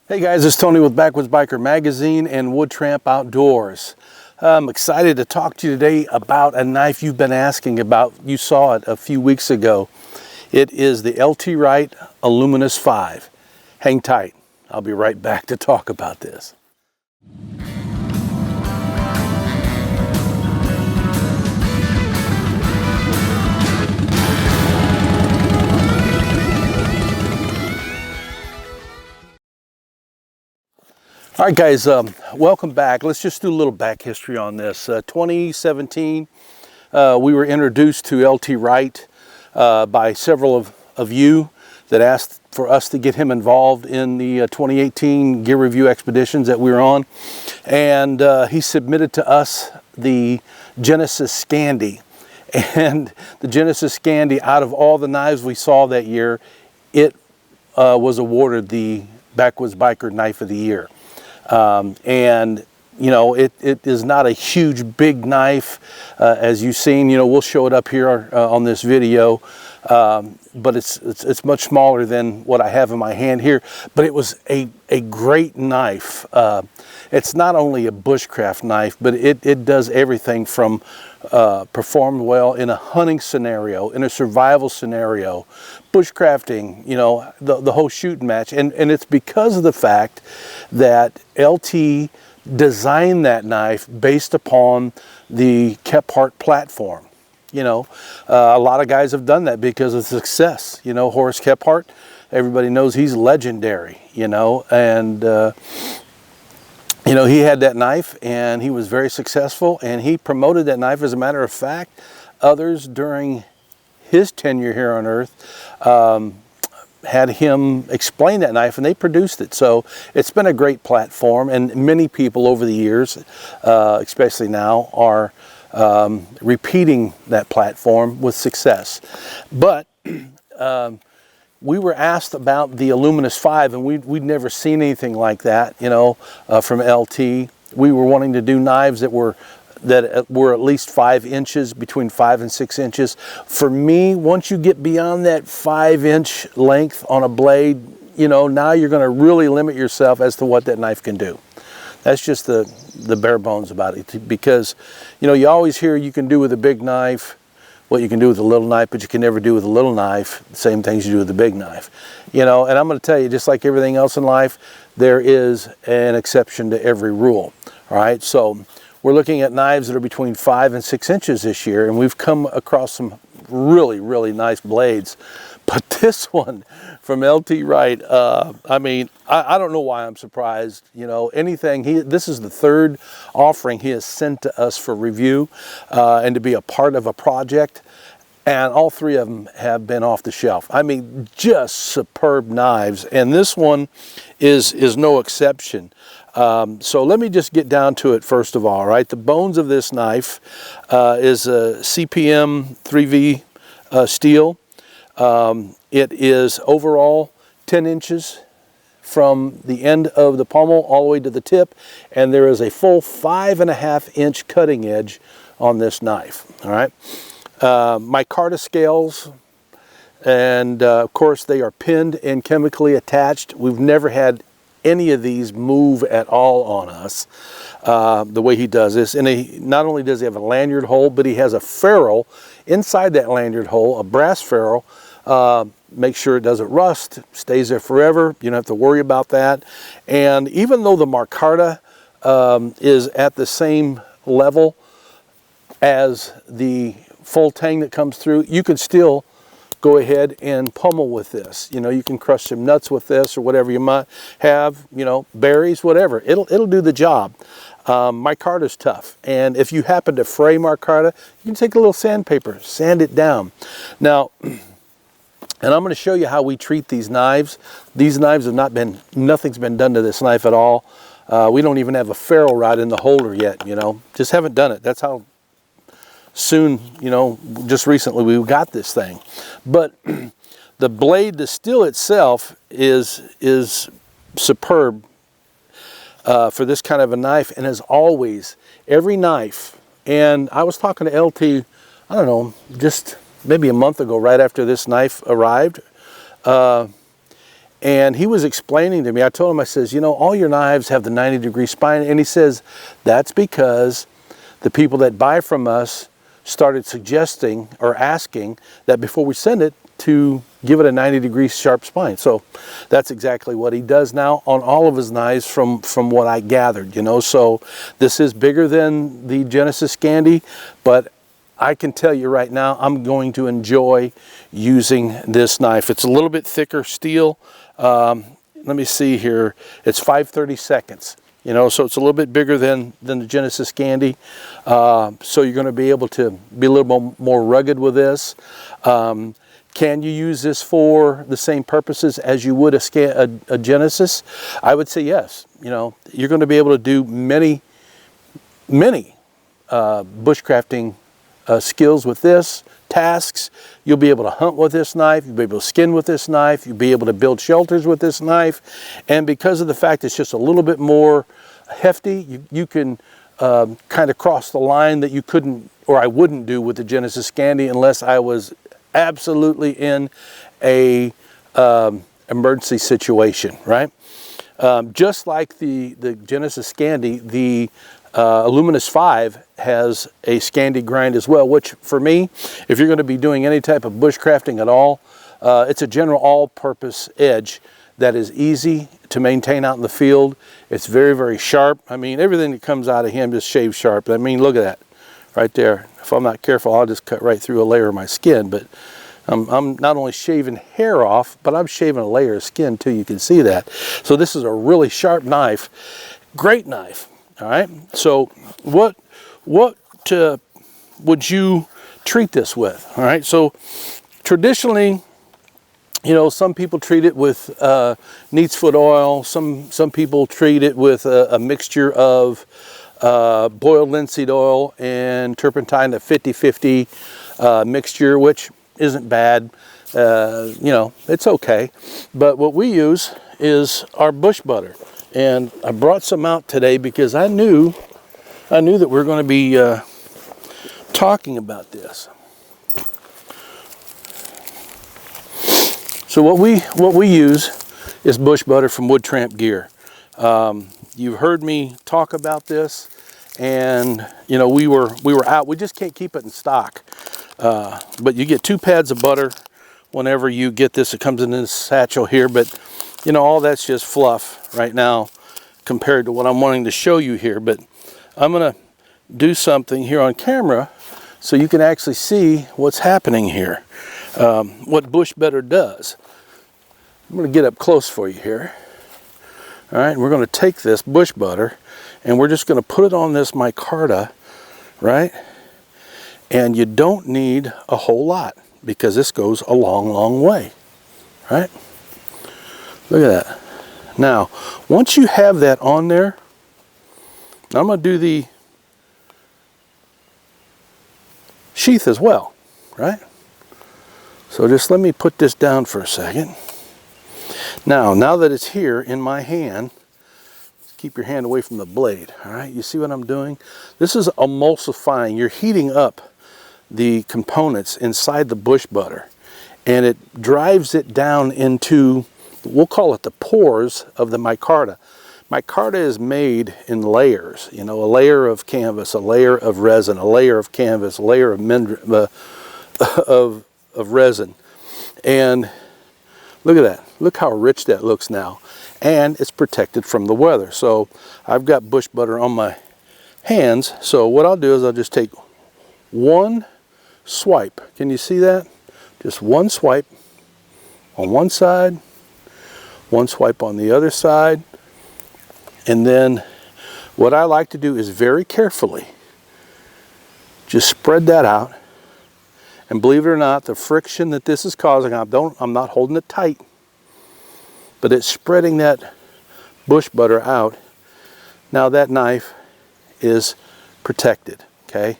Hey guys, it's Tony with Backwoods Biker Magazine and Wood Tramp Outdoors. I'm excited to talk to you today about a knife you've been asking about. You saw it a few weeks ago. It is the LT Wright Illuminous 5. Hang tight. I'll be right back to talk about this. All right guys, welcome back. Let's just do a little back history on this. 2017, we were introduced to LT Wright by several of you that asked for us to get him involved in the 2018 gear review expeditions that we were on. And he submitted to us the Genesis Scandi. And the Genesis Scandi, out of all the knives we saw that year, it was awarded the Backwoods Biker Knife of the Year. And you know, it is not a huge big knife, as you've seen. You know, we'll show it up here on this video, but it's much smaller than what I have in my hand here. But it was a great knife. It's not only a bushcraft knife, but it does everything from perform well in a hunting scenario, in a survival scenario, bushcrafting, you know, the whole shooting match. And it's because of the fact that LT designed that knife based upon the Kephart platform. You know, a lot of guys have done that because of success. You know, Horace Kephart, everybody knows he's legendary, you know, and you know, he had that knife and he was very successful, and he promoted that knife. As a matter of fact, others during his tenure here on Earth had him explain that knife, and they produced it. So it's been a great platform, and many people over the years, especially now, are repeating that platform with success. But we were asked about the Illuminous 5, and we'd never seen anything like that, you know, from LT. We were wanting to do knives that were at least 5 inches, between 5 and 6 inches. For me, once you get beyond that 5-inch length on a blade, you know, now you're going to really limit yourself as to what that knife can do. That's just the bare bones about it, because, you know, you always hear you can do with a big knife what you can do with a little knife, but you can never do with a little knife the same things you do with a big knife. You know, and I'm going to tell you, just like everything else in life, there is an exception to every rule. All right, so we're looking at knives that are between 5 and 6 inches this year, and we've come across some really, really nice blades. But this one from LT Wright, I mean, I don't know why I'm surprised. You know, this is the third offering he has sent to us for review and to be a part of a project. And all three of them have been off the shelf. I mean, just superb knives. And this one is no exception. So let me just get down to it first of all, right? The bones of this knife is a CPM 3V steel. It is overall 10 inches from the end of the pommel all the way to the tip, and there is a full 5.5 inch cutting edge on this knife. All right, micarta scales, and of course they are pinned and chemically attached. We've never had any of these move at all on us the way he does this. And not only does he have a lanyard hole, but he has a ferrule inside that lanyard hole, a brass ferrule. Make sure it doesn't rust, stays there forever. You don't have to worry about that. And even though the micarta is at the same level as the full tang that comes through, you can still go ahead and pummel with this. You know, you can crush some nuts with this or whatever you might have, you know, berries, whatever. It'll do the job. Micarta's tough, and if you happen to fray micarta, you can take a little sandpaper, sand it down. Now, and I'm going to show you how we treat these knives. These knives have nothing's been done to this knife at all. We don't even have a ferrule rod in the holder yet, you know, just haven't done it. That's how soon, you know, just recently we got this thing. But the blade, the steel itself is superb for this kind of a knife, and as always, every knife, and I was talking to LT, I don't know, just maybe a month ago, right after this knife arrived, And he was explaining to me, I told him, I says, you know, all your knives have the 90-degree spine. And he says, that's because the people that buy from us started suggesting or asking that before we send it to give it a 90-degree sharp spine. So that's exactly what he does now on all of his knives from what I gathered, you know. So this is bigger than the Genesis Scandi, but I can tell you right now, I'm going to enjoy using this knife. It's a little bit thicker steel. Let me see here. It's 5/32, you know, so it's a little bit bigger than the Genesis Scandi. So you're going to be able to be a little more rugged with this. Can you use this for the same purposes as you would a Genesis? I would say yes. You know, you're going to be able to do many bushcrafting skills with this, tasks. You'll be able to hunt with this knife, you'll be able to skin with this knife, you'll be able to build shelters with this knife, and because of the fact it's just a little bit more hefty, you can kind of cross the line that you couldn't, or I wouldn't do with the Genesis Scandi unless I was absolutely in a emergency situation, right? Just like the Genesis Scandi, the Illuminous 5 has a Scandi grind as well, which for me, if you're going to be doing any type of bushcrafting at all, it's a general all-purpose edge that is easy to maintain out in the field. It's very, very sharp. I mean, everything that comes out of him just shaves sharp. I mean, look at that right there. If I'm not careful, I'll just cut right through a layer of my skin, but I'm not only shaving hair off, but I'm shaving a layer of skin too. You can see that. So this is a really sharp knife. Great knife. All right, so what would you treat this with? All right, so traditionally, you know, some people treat it with neat's foot oil. Some people treat it with a mixture of boiled linseed oil and turpentine, a 50-50 mixture, which isn't bad. You know, it's okay. But what we use is our bush butter. And I brought some out today because I knew that we were going to be talking about this. So what we use is bush butter from Wood Tramp Gear. You've heard me talk about this, and you know we were out. We just can't keep it in stock. But you get 2 pads of butter whenever you get this. It comes in this satchel here, but you know, all that's just fluff right now compared to what I'm wanting to show you here. But I'm going to do something here on camera so you can actually see what's happening here, what bush butter does. I'm going to get up close for you here. All right, we're going to take this bush butter and we're just going to put it on this micarta, right? And you don't need a whole lot because this goes a long, long way, right? Look at that. Now, once you have that on there, I'm going to do the sheath as well, right? So just let me put this down for a second. Now that it's here in my hand, keep your hand away from the blade, all right? You see what I'm doing? This is emulsifying. You're heating up the components inside the bush butter, and it drives it down into, we'll call it the pores of the micarta. Micarta is made in layers, you know, a layer of canvas, a layer of resin, a layer of canvas, a layer of resin. And look at that. Look how rich that looks now. And it's protected from the weather. So I've got bush butter on my hands. So what I'll do is I'll just take one swipe. Can you see that? Just one swipe on one side, one swipe on the other side, and then what I like to do is very carefully just spread that out. And believe it or not, the friction that this is causing, I'm not holding it tight, but it's spreading that bush butter out. Now that knife is protected, okay?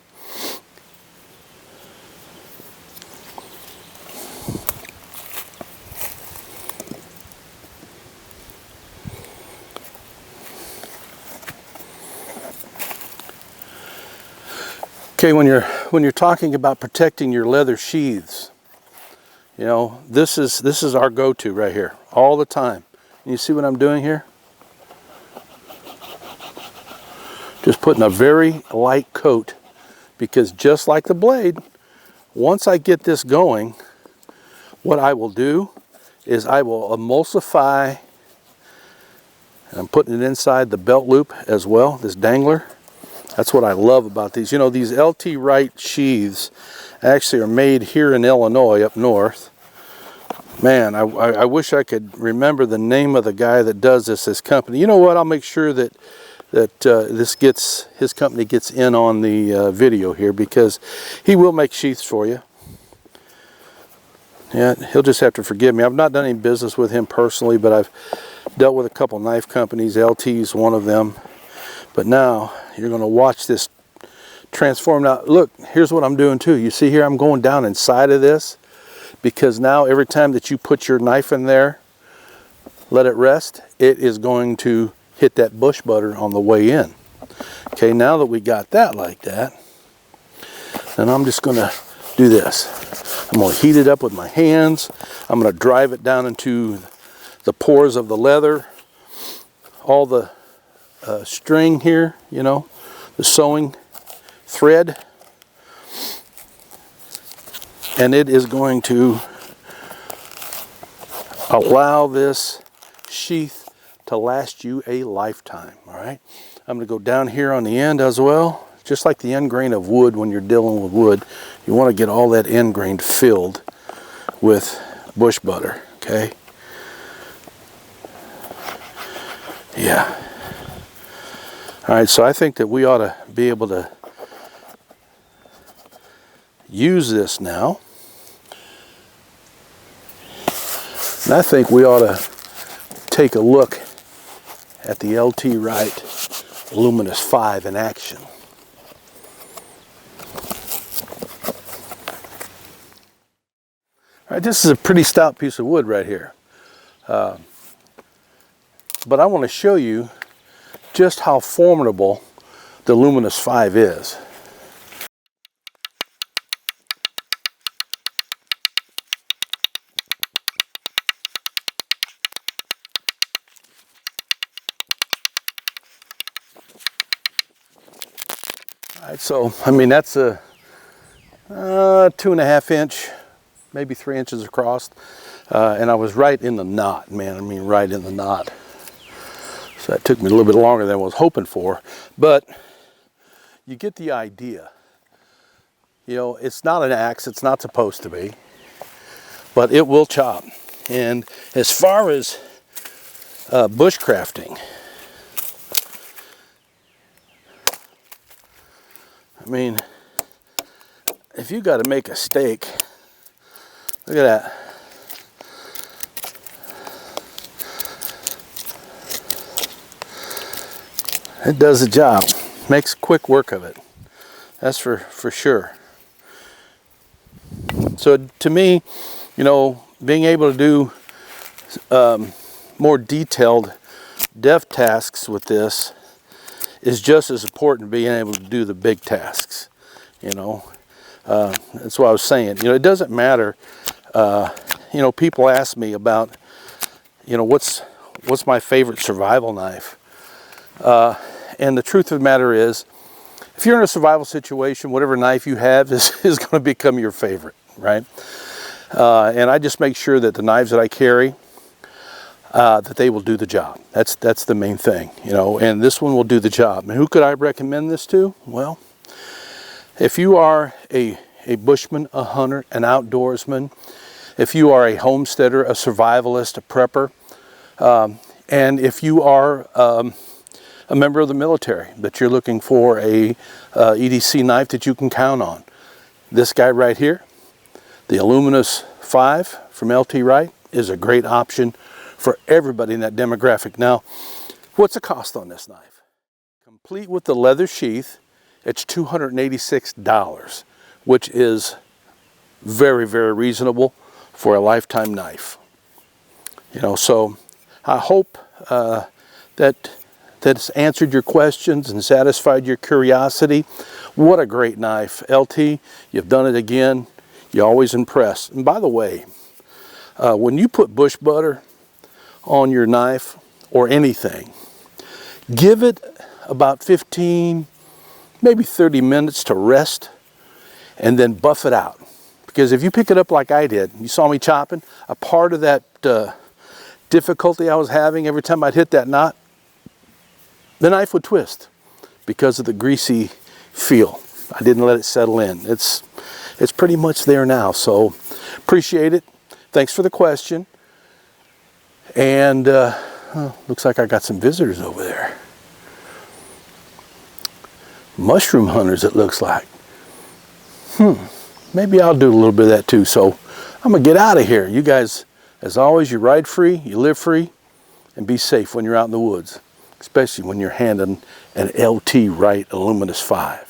Okay, when you're talking about protecting your leather sheaths, You know, this is our go-to right here, all the time. And you see what I'm doing here? Just putting a very light coat, because just like the blade, once I get this going, what I will do is I will emulsify, and I'm putting it inside the belt loop as well, this dangler. That's what I love about these. You know, these LT Wright sheaths actually are made here in Illinois up north. Man, I wish I could remember the name of the guy that does this company. You know what? I'll make sure that his company gets in on the video here, because he will make sheaths for you. Yeah, he'll just have to forgive me. I've not done any business with him personally, but I've dealt with a couple knife companies. LT's one of them. But now you're going to watch this transform. Now look, here's what I'm doing too. You see here, I'm going down inside of this, because now every time that you put your knife in there, let it rest, it is going to hit that bush butter on the way in. Okay, now that we got that like that, then I'm just going to do this. I'm going to heat it up with my hands. I'm going to drive it down into the pores of the leather, all the string here, you know, the sewing thread, and it is going to allow this sheath to last you a lifetime. All right, I'm going to go down here on the end as well. Just like the end grain of wood, when you're dealing with wood, you want to get all that end grain filled with bush butter. Okay, yeah. All right, so I think that we ought to be able to use this now. And I think we ought to take a look at the LT Wright Illuminous 5 in action. All right, this is a pretty stout piece of wood right here. But I want to show you just how formidable the Illuminous 5 is. All right, so I mean, that's a 2.5 inch, maybe 3 inches across, and I was right in the knot, man. I mean, right in the knot. So that took me a little bit longer than I was hoping for, but you get the idea. You know, it's not an axe, it's not supposed to be, but it will chop. And as far as bushcrafting, I mean, if you got to make a steak, look at that. It does the job. Makes quick work of it. That's for sure. So to me, you know, being able to do more detailed deft tasks with this is just as important as being able to do the big tasks. You know, that's what I was saying. You know, it doesn't matter. You know, people ask me about, you know, what's my favorite survival knife. And the truth of the matter is, if you're in a survival situation, whatever knife you have is going to become your favorite, right? And I just make sure that the knives that I carry, that they will do the job. That's the main thing, you know, and this one will do the job. And who could I recommend this to? Well, if you are a bushman, a hunter, an outdoorsman, if you are a homesteader, a survivalist, a prepper, and if you are a member of the military, that you're looking for a EDC knife that you can count on, this guy right here, the Illuminous 5 from LT Wright, is a great option for everybody in that demographic. Now, what's the cost on this knife? Complete with the leather sheath, it's $286, which is very, very reasonable for a lifetime knife. You know, so I hope that's answered your questions and satisfied your curiosity. What a great knife. LT, you've done it again. You always impress. And by the way, When you put bush butter on your knife or anything, give it about 15, maybe 30 minutes to rest, and then buff it out. Because if you pick it up like I did, you saw me chopping, a part of that difficulty I was having every time I'd hit that knot, the knife would twist because of the greasy feel. I didn't let it settle in. It's pretty much there now, so appreciate it. Thanks for the question. And looks like I got some visitors over there. Mushroom hunters, it looks like. Maybe I'll do a little bit of that too. So I'm gonna get out of here. You guys, as always, you ride free, you live free, and be safe when you're out in the woods, especially when you're handling an LT Wright Illuminous 5.